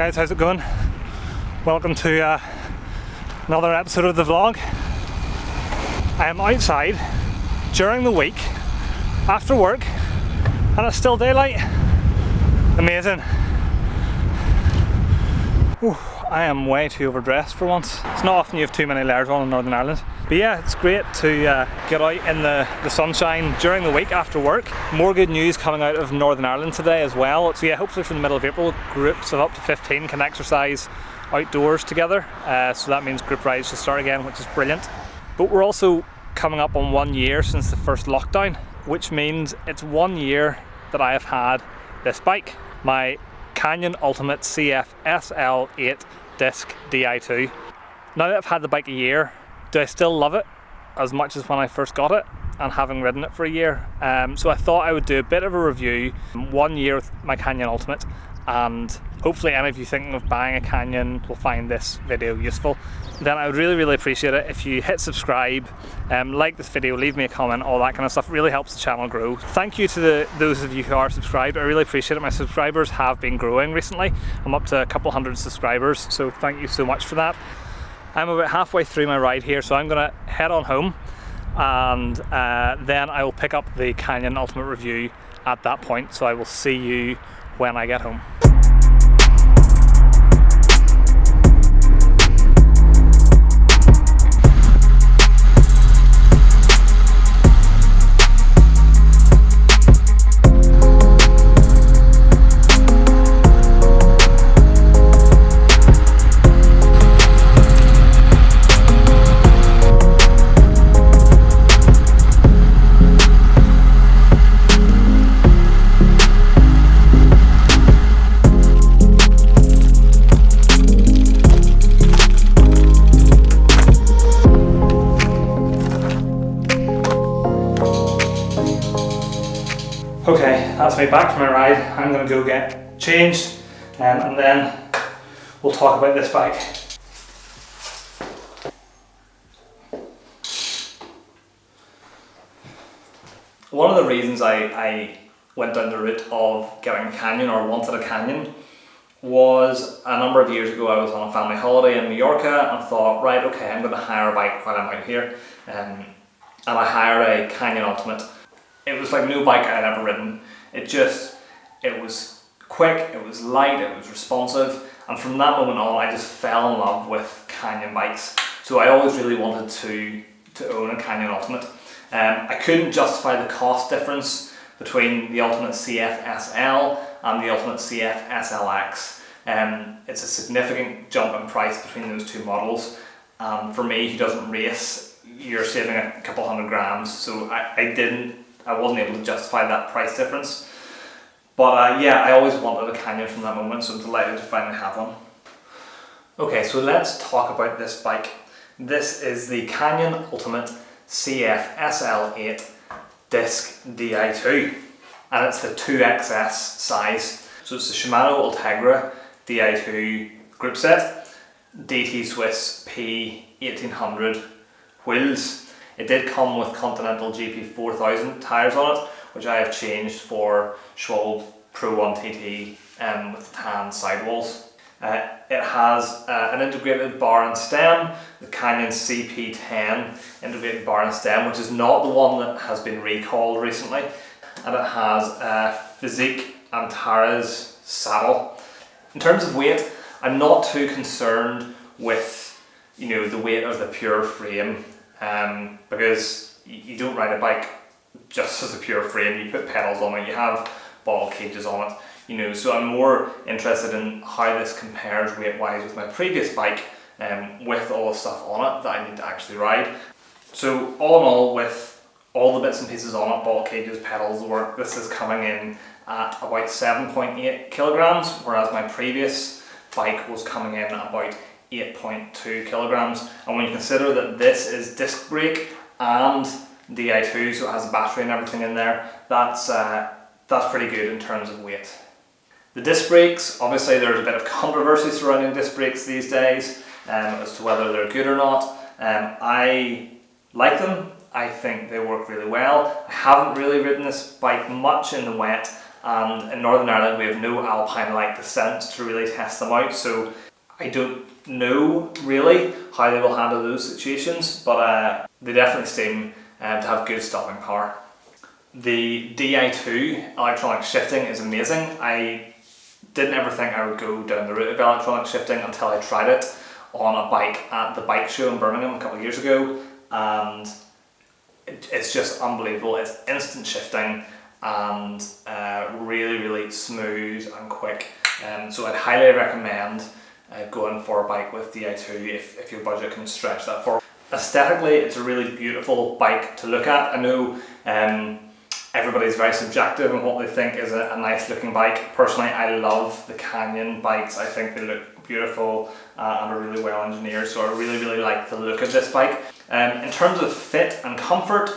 guys, how's it going? Welcome to another episode of the vlog. I am outside during the week after work and it's still daylight. Amazing. Ooh, I am way too overdressed for once. It's not often you have too many layers on in Northern Ireland. But yeah, it's great to get out in the sunshine during the week after work. More good news coming out of Northern Ireland today as well. So yeah, hopefully from the middle of April, groups of up to 15 can exercise outdoors together. So that means group rides should start again, which is brilliant. But we're also coming up on 1 year since the first lockdown, which means it's 1 year that I have had this bike. My Canyon Ultimate CF SL8 Disc Di2. Now that I've had the bike a year, do I still love it as much as when I first got it and having ridden it for a year? So I thought I would do a bit of a review, 1 year with my Canyon Ultimate, and hopefully any of you thinking of buying a Canyon will find this video useful. Then I would really appreciate it if you hit subscribe, like this video, leave me a comment, all that kind of stuff. It really helps the channel grow. Thank you to those of you who are subscribed. I really appreciate it. My subscribers have been growing recently. I'm up to a couple hundred subscribers, so thank you so much for that. I'm about halfway through my ride here, so I'm gonna head on home and then I will pick up the Canyon Ultimate review at that point. So I will see you when I get home. Okay, that's me back from my ride. I'm going to go get changed and then we'll talk about this bike. One of the reasons I went down the route of getting a Canyon or wanted a Canyon was a number of years ago. I was on a family holiday in Mallorca and thought, right, okay, I'm going to hire a bike while I'm out here, and I hired a Canyon Ultimate. It was like no bike I'd ever ridden. It was quick, it was light, it was responsive, and from that moment on I just fell in love with Canyon bikes. So I always really wanted to own a Canyon Ultimate. I couldn't justify the cost difference between the Ultimate CF SL and the Ultimate CF SLX. It's a significant jump in price between those two models. For me, who doesn't race, you're saving a couple hundred grams, so I wasn't able to justify that price difference. But yeah, I always wanted a Canyon from that moment, so I'm delighted to finally have one. Okay, so let's talk about this bike. This is the Canyon Ultimate CF SL8 Disc Di2, and it's the 2XS size. So it's the Shimano Ultegra Di2 group set, DT Swiss P1800 wheels. It did come with Continental GP 4000 tyres on it, which I have changed for Schwalbe Pro 1 TT with tan sidewalls. It has an integrated bar and stem, the Canyon CP10 integrated bar and stem, which is not the one that has been recalled recently. And it has a Physique Antares saddle. In terms of weight, I'm not too concerned with the weight of the pure frame. Because you don't ride a bike just as a pure frame, you put pedals on it, you have bottle cages on it, so I'm more interested in how this compares weight-wise with my previous bike, with all the stuff on it that I need to actually ride. So all in all, with all the bits and pieces on it, bottle cages, pedals, the work, this is coming in at about 7.8 kilograms, whereas my previous bike was coming in at about 8.2 kilograms. And when you consider that this is disc brake and Di2, so it has a battery and everything in there, that's pretty good in terms of weight. The disc brakes, obviously there's a bit of controversy surrounding disc brakes these days as to whether they're good or not. I like them. I think they work really well. I haven't really ridden this bike much in the wet, and in Northern Ireland we have no alpine-like descent to really test them out, so I don't know really how they will handle those situations, but they definitely seem to have good stopping power. The Di2 electronic shifting is amazing. I didn't ever think I would go down the route of electronic shifting until I tried it on a bike at the bike show in Birmingham a couple of years ago, and it's just unbelievable. It's instant shifting and really smooth and quick, so I'd highly recommend going for a bike with Di2 if your budget can stretch that far. Aesthetically, it's a really beautiful bike to look at. I know everybody's very subjective in what they think is a nice looking bike. Personally, I love the Canyon bikes. I think they look beautiful and are really well engineered, so I really like the look of this bike. In terms of fit and comfort,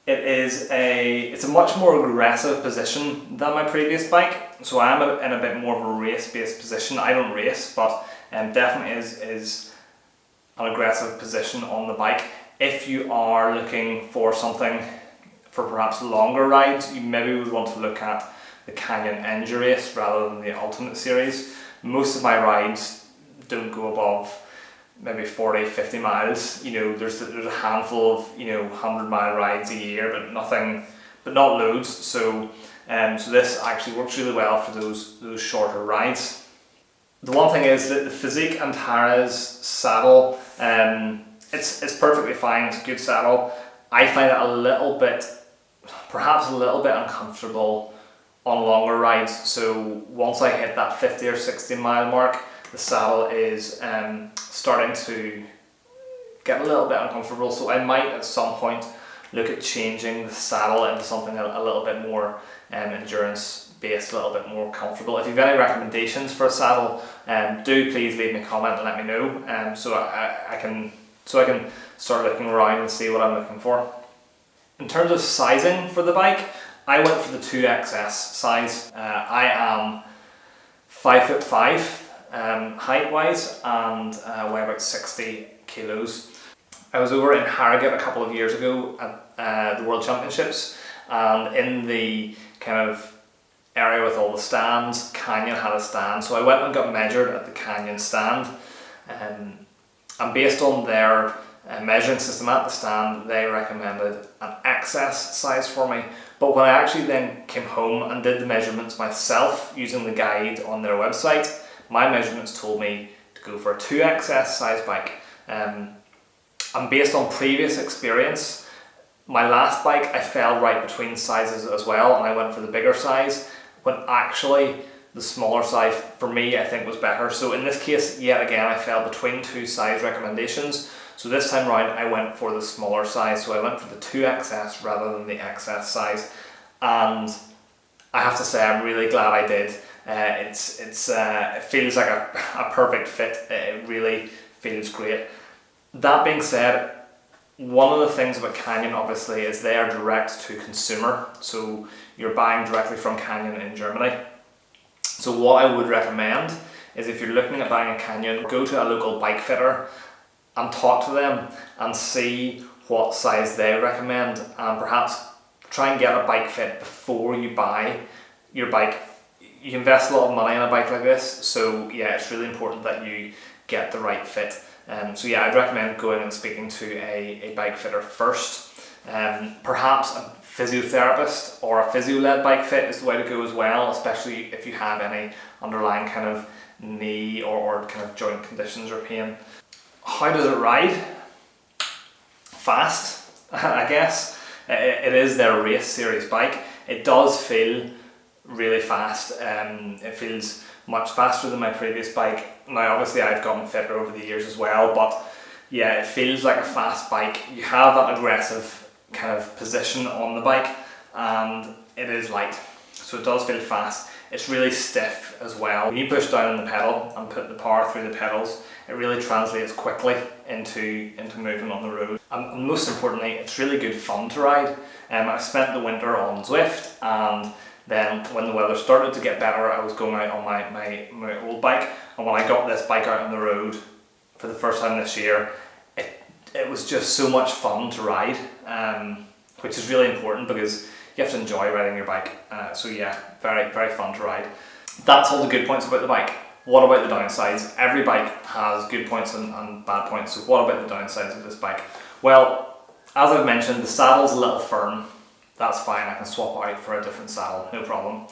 it's a much more aggressive position than my previous bike, so I am in a bit more of a race-based position. I don't race, but definitely is an aggressive position on the bike. If you are looking for something for perhaps longer rides, you maybe would want to look at the Canyon Endurace rather than the Ultimate Series. Most of my rides don't go above maybe 40-50 miles. You know, there's a handful of 100-mile rides a year, but not loads. So so this actually works really well for those shorter rides. The one thing is that the Physique Antares saddle, it's perfectly fine. It's a good saddle. I find it perhaps a little bit uncomfortable on longer rides. So once I hit that 50 or 60 mile mark, the saddle is starting to get a little bit uncomfortable. So I might at some point look at changing the saddle into something a little bit more endurance based, a little bit more comfortable. If you have any recommendations for a saddle, do please leave me a comment and let me know, so I can start looking around and see what I'm looking for. In terms of sizing for the bike, I went for the 2XS size. I am 5'5" height wise and weigh about 60 kilos. I was over in Harrogate a couple of years ago at the World Championships, and in the kind of area with all the stands, Canyon had a stand, so I went and got measured at the Canyon stand, and based on their measuring system at the stand, they recommended an XS size for me. But when I actually then came home and did the measurements myself using the guide on their website, my measurements told me to go for a 2XS size bike. And based on previous experience, my last bike I fell right between sizes as well, and I went for the bigger size, when actually the smaller size for me I think was better. So in this case, yet again, I fell between two size recommendations. So this time round I went for the smaller size, so I went for the 2XS rather than the XS size, and I have to say I'm really glad I did. It feels like a perfect fit. It really feels great. That being said, one of the things about Canyon obviously is they are direct to consumer, so you're buying directly from Canyon in Germany. So what I would recommend is, if you're looking at buying a Canyon, go to a local bike fitter and talk to them and see what size they recommend, and perhaps try and get a bike fit before you buy your bike. You invest a lot of money in a bike like this, so yeah, it's really important that you get the right fit. So yeah, I'd recommend going and speaking to a bike fitter first. Perhaps a physiotherapist or a physio-led bike fit is the way to go as well, especially if you have any underlying kind of knee or kind of joint conditions or pain. How does it ride? Fast, I guess. It is their race series bike. It does feel really fast. It feels much faster than my previous bike. Now obviously I've gotten fitter over the years as well, but yeah, it feels like a fast bike. You have that aggressive kind of position on the bike, and it is light, so it does feel fast. It's really stiff as well. When you push down on the pedal and put the power through the pedals, it really translates quickly into movement on the road. And most importantly, it's really good fun to ride. I spent the winter on Zwift, and then when the weather started to get better, I was going out on my old bike, and when I got this bike out on the road for the first time this year, it was just so much fun to ride, which is really important, because you you have to enjoy riding your bike. So yeah, very, very fun to ride. That's all the good points about the bike. What about the downsides? Every bike has good points and bad points, so what about the downsides of this bike? Well, as I've mentioned, the saddle's a little firm. That's fine, I can swap out for a different saddle, no problem.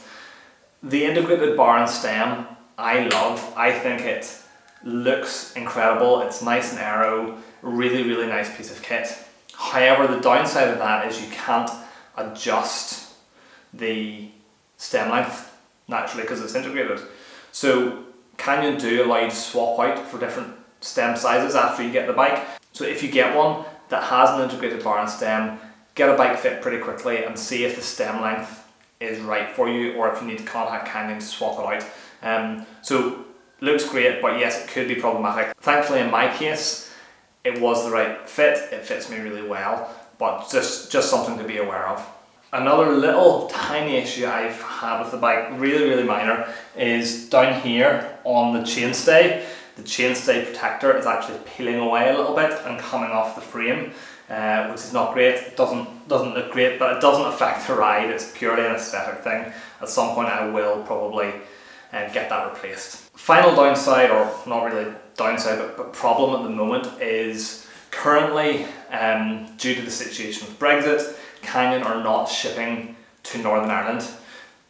The integrated bar and stem, I love. I think it looks incredible, it's nice and aero, really, really nice piece of kit. However, the downside of that is you can't adjust the stem length naturally because it's integrated. So Canyon do allow you to swap out for different stem sizes after you get the bike. So if you get one that has an integrated bar and stem, get a bike fit pretty quickly and see if the stem length is right for you, or if you need to contact Canyon to swap it out. So looks great, but yes, it could be problematic. Thankfully in my case, it was the right fit, it fits me really well, but just something to be aware of. Another little tiny issue I've had with the bike, really, really minor, is down here on the chainstay. The chainstay protector is actually peeling away a little bit and coming off the frame, which is not great. It doesn't look great, but it doesn't affect the ride. It's purely an aesthetic thing. At some point I will probably get that replaced. Final downside, or not really downside, but problem at the moment is currently, due to the situation with Brexit, Canyon are not shipping to Northern Ireland.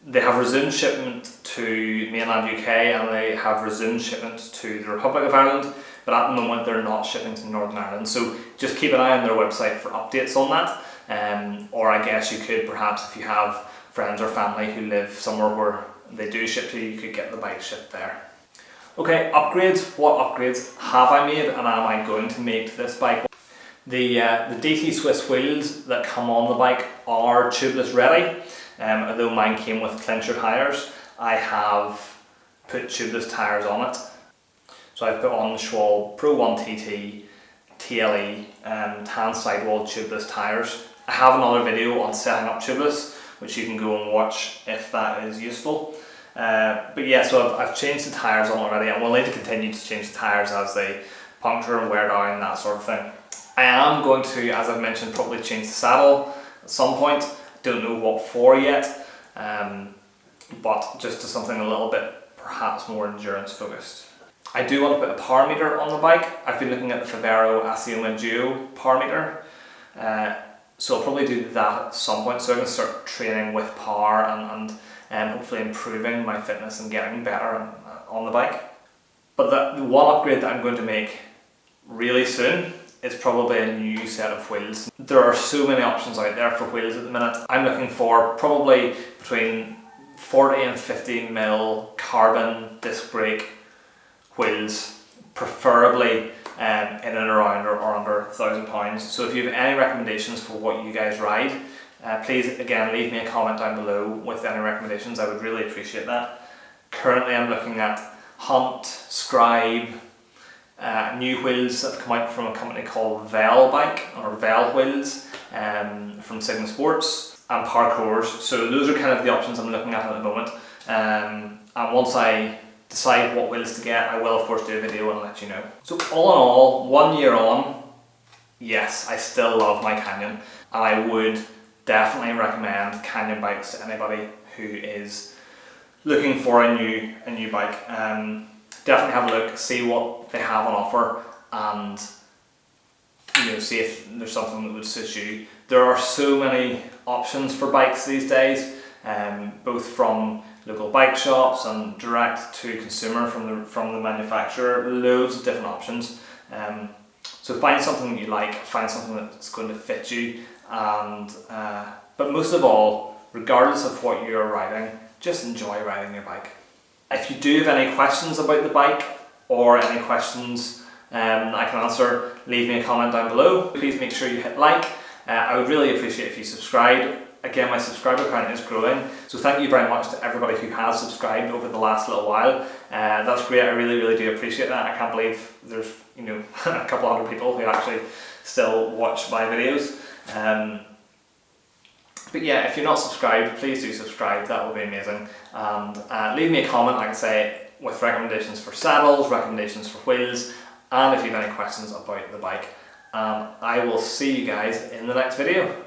They have resumed shipment to mainland UK and they have resumed shipment to the Republic of Ireland, but at the moment they're not shipping to Northern Ireland. So just keep an eye on their website for updates on that. Or I guess you could perhaps, if you have friends or family who live somewhere where they do ship to, you could get the bike shipped there. Okay, upgrades. What upgrades have I made and am I going to make to this bike? The DT Swiss wheels that come on the bike are tubeless ready. Although mine came with clincher tyres, I have put tubeless tyres on it. So I've put on the Schwalbe Pro 1 TT TLE tan sidewall tubeless tyres. I have another video on setting up tubeless, which you can go and watch if that is useful. But yeah, so I've changed the tyres on already, and we'll need to continue to change the tyres as they puncture and wear down, that sort of thing. I am going to, as I've mentioned, probably change the saddle at some point. Don't know what for yet, but just to something a little bit perhaps more endurance focused. I do want to put a power meter on the bike. I've been looking at the Favero Asioma Duo power meter, so I'll probably do that at some point, so I can start training with power and hopefully improving my fitness and getting better on the bike. But the one upgrade that I'm going to make really soon is probably a new set of wheels. There are so many options out there for wheels at the minute. I'm looking for probably between 40 and 50 mil carbon disc brake wheels, preferably in and around or under £1,000. So if you have any recommendations for what you guys ride, please again leave me a comment down below with any recommendations. I would really appreciate that. Currently I'm looking at Hunt, Scribe, new wheels that have come out from a company called Vel Bike, or Vel Wheels, from Sigma Sports, and Parkours. So those are kind of the options I'm looking at the moment. And once I decide what wheels to get, I will of course do a video and let you know. So all in all, 1 year on, yes, I still love my Canyon, and I would definitely recommend Canyon bikes to anybody who is looking for a new bike. Definitely have a look, see what they have on offer, and see if there's something that would suit you. There are so many options for bikes these days, both from local bike shops and direct to consumer from the manufacturer. Loads of different options. So find something that you like, find something that's going to fit you, and but most of all, regardless of what you're riding, just enjoy riding your bike. If you do have any questions about the bike, or any questions I can answer, leave me a comment down below. Please make sure you hit like. I would really appreciate if you subscribe. Again, my subscriber count is growing, so thank you very much to everybody who has subscribed over the last little while. That's great, I really, really do appreciate that. I can't believe there's a couple hundred people who actually still watch my videos. But yeah, if you're not subscribed, please do subscribe, that would be amazing. And leave me a comment, like I say, with recommendations for saddles, recommendations for wheels, and if you have any questions about the bike. I will see you guys in the next video.